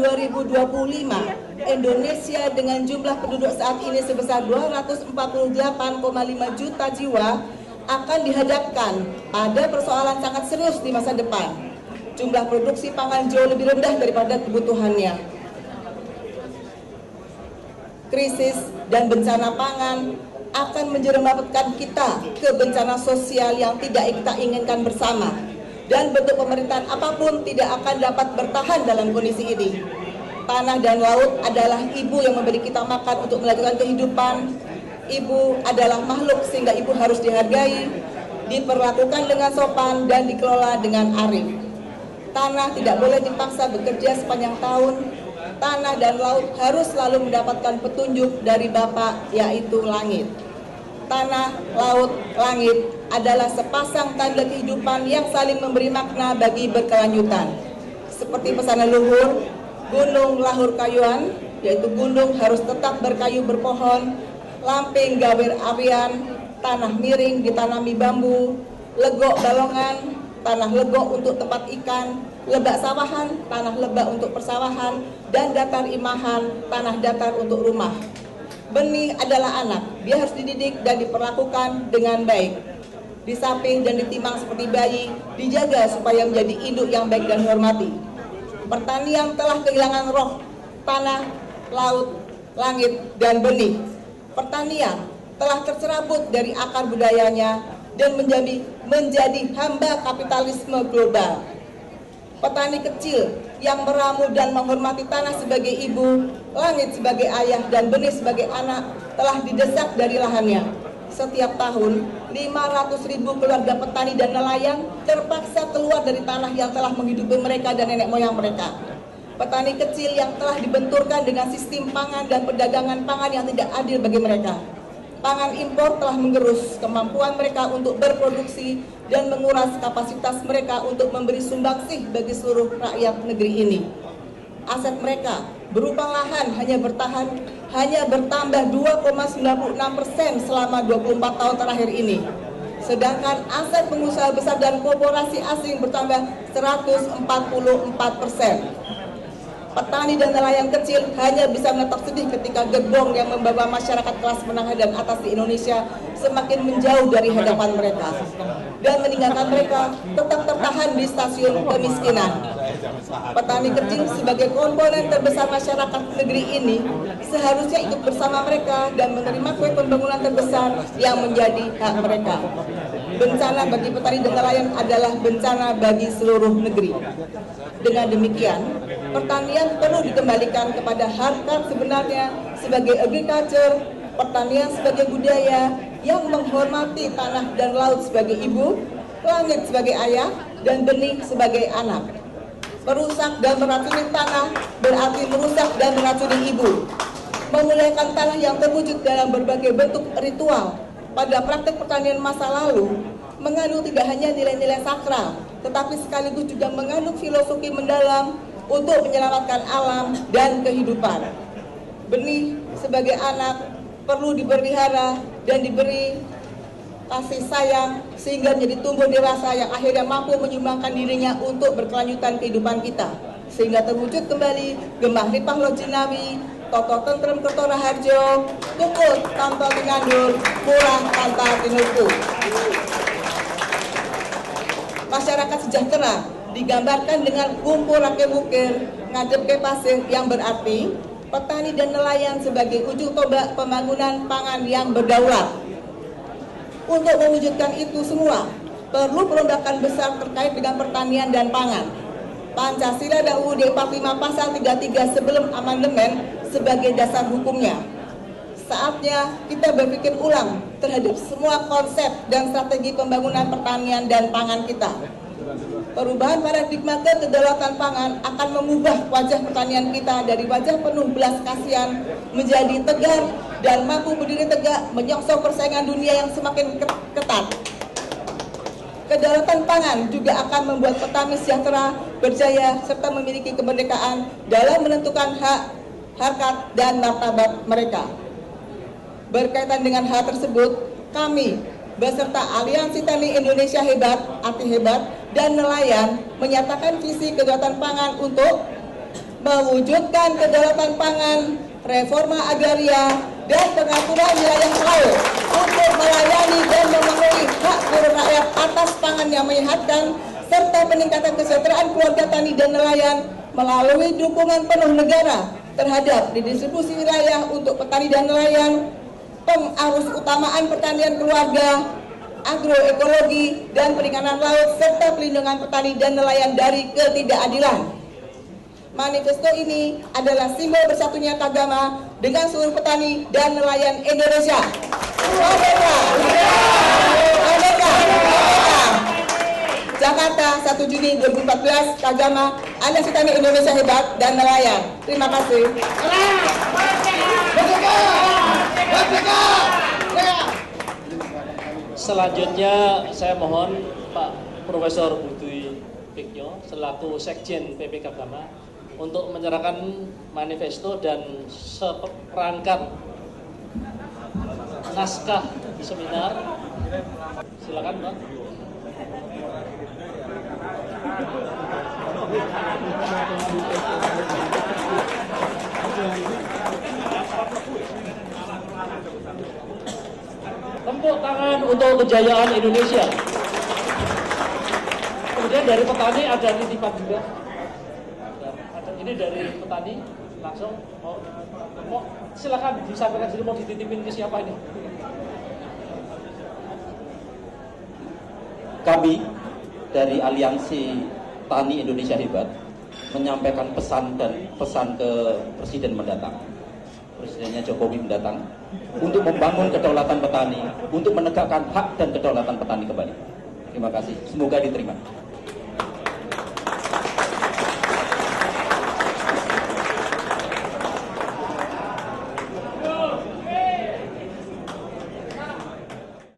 2025, Indonesia dengan jumlah penduduk saat ini sebesar 248,5 juta jiwa akan dihadapkan pada persoalan sangat serius di masa depan. Jumlah produksi pangan jauh lebih rendah daripada kebutuhannya. Krisis dan bencana pangan akan menjerumuskan kita ke bencana sosial yang tidak kita inginkan bersama. Dan bentuk pemerintahan apapun tidak akan dapat bertahan dalam kondisi ini. Tanah dan laut adalah ibu yang memberi kita makan untuk melanjutkan kehidupan. Ibu adalah makhluk sehingga ibu harus dihargai, diperlakukan dengan sopan, dan dikelola dengan arif. Tanah tidak boleh dipaksa bekerja sepanjang tahun. Tanah dan laut harus selalu mendapatkan petunjuk dari Bapa, yaitu langit. Tanah, laut, langit adalah sepasang tanda kehidupan yang saling memberi makna bagi berkelanjutan. Seperti pesan leluhur, gunung lahur kayuan, yaitu gunung harus tetap berkayu berpohon, lamping gawir awian, tanah miring ditanami bambu, legok balongan, tanah legok untuk tempat ikan, lebak sawahan, tanah lebak untuk persawahan, dan datar imahan, tanah datar untuk rumah. Benih adalah anak, dia harus dididik dan diperlakukan dengan baik, disapih dan ditimang seperti bayi, dijaga supaya menjadi induk yang baik dan hormati. Pertanian telah kehilangan roh tanah, laut, langit, dan benih. Pertanian telah tercerabut dari akar budayanya dan menjadi hamba kapitalisme global. Petani kecil yang meramu dan menghormati tanah sebagai ibu, langit sebagai ayah, dan benih sebagai anak telah didesak dari lahannya. Setiap tahun, 500.000 keluarga petani dan nelayan terpaksa keluar dari tanah yang telah menghidupi mereka dan nenek moyang mereka. Petani kecil yang telah dibenturkan dengan sistem pangan dan perdagangan pangan yang tidak adil bagi mereka. Pangan impor telah mengerus kemampuan mereka untuk berproduksi dan menguras kapasitas mereka untuk memberi sumbangsih bagi seluruh rakyat negeri ini. Aset mereka berupa lahan hanya bertambah 2,96% selama 24 tahun terakhir ini. Sedangkan aset pengusaha besar dan korporasi asing bertambah 144%. Petani dan nelayan kecil hanya bisa menatap sedih ketika gerbong yang membawa masyarakat kelas menengah dan atas di Indonesia semakin menjauh dari hadapan mereka dan meninggalkan mereka tetap tertahan di stasiun kemiskinan. Petani kecil sebagai komponen terbesar masyarakat negeri ini seharusnya ikut bersama mereka dan menerima kue pembangunan terbesar yang menjadi hak mereka. Bencana bagi petani dan nelayan adalah bencana bagi seluruh negeri. Dengan demikian, pertanian perlu dikembalikan kepada harkat sebenarnya sebagai agriculture, pertanian sebagai budaya yang menghormati tanah dan laut sebagai ibu, langit sebagai ayah, dan benih sebagai anak. Merusak dan meracuni tanah berarti merusak dan meracuni ibu. Memuliakan tanah yang terwujud dalam berbagai bentuk ritual pada praktek pertanian masa lalu mengandung tidak hanya nilai-nilai sakral, tetapi sekaligus juga mengandung filosofi mendalam untuk menyelamatkan alam dan kehidupan. Benih sebagai anak perlu dipelihara dan diberi kasih sayang sehingga menjadi tumbuh dewasa yang akhirnya mampu menyumbangkan dirinya untuk berkelanjutan kehidupan kita, sehingga terwujud kembali Gemah Ripah Lojinawi, Toto Tentrem Kerto Raharjo, Tukul Tanpa Tingandur, Murah Tanpa Tinurku. Masyarakat sejahtera digambarkan dengan kumpul rake bukir, ngadep ke pasir, yang berarti petani dan nelayan sebagai ujung tombak pembangunan pangan yang berdaulat. Untuk mewujudkan itu semua, perlu perombakan besar terkait dengan pertanian dan pangan. Pancasila dan UUD 45 pasal 33 sebelum amandemen sebagai dasar hukumnya. Saatnya kita berpikir ulang terhadap semua konsep dan strategi pembangunan pertanian dan pangan kita. Perubahan paradigma kedaulatan pangan akan mengubah wajah pertanian kita dari wajah penuh belas kasihan menjadi tegar dan mampu berdiri tegak menyongsong persaingan dunia yang semakin ketat. Kedaulatan pangan juga akan membuat petani sejahtera, berjaya, serta memiliki kemerdekaan dalam menentukan hak, harkat, dan martabat mereka. Berkaitan dengan hal tersebut, kami beserta Aliansi Tani Indonesia Hebat, Anti Hebat, dan nelayan menyatakan visi kedaulatan pangan untuk mewujudkan kedaulatan pangan, reforma agraria, dan pengaturan wilayah laut untuk melayani dan memenuhi hak seluruh rakyat atas pangan yang menyehatkan, serta peningkatan kesejahteraan keluarga tani dan nelayan melalui dukungan penuh negara terhadap distribusi wilayah untuk petani dan nelayan, pengarus utamaan pertanian keluarga, agroekologi, dan perikanan laut, serta pelindungan petani dan nelayan dari ketidakadilan. Manifesto ini adalah simbol bersatunya Tagama dengan seluruh petani dan nelayan Indonesia. Merdeka! Merdeka! Merdeka! Jakarta, 1 Juni 2014, Tagama, Aliansi Tani Indonesia Hebat dan Nelayan. Terima kasih. Merdeka! Merdeka! Selanjutnya saya mohon Pak Profesor Budi Pikyo selaku Sekjen PP Tagama untuk menyerahkan manifesto dan seperangkat naskah seminar. Silakan, Pak. Tepuk tangan untuk kejayaan Indonesia. Kemudian dari petani ada titipan juga. Ini dari petani langsung mau silakan disampaikan dulu, mau dititipin ke siapa ini? Kami dari Aliansi Tani Indonesia Hebat menyampaikan pesan ke Presiden mendatang, Presidennya Jokowi mendatang, untuk membangun kedaulatan petani, untuk menegakkan hak dan kedaulatan petani kembali. Terima kasih. Semoga diterima.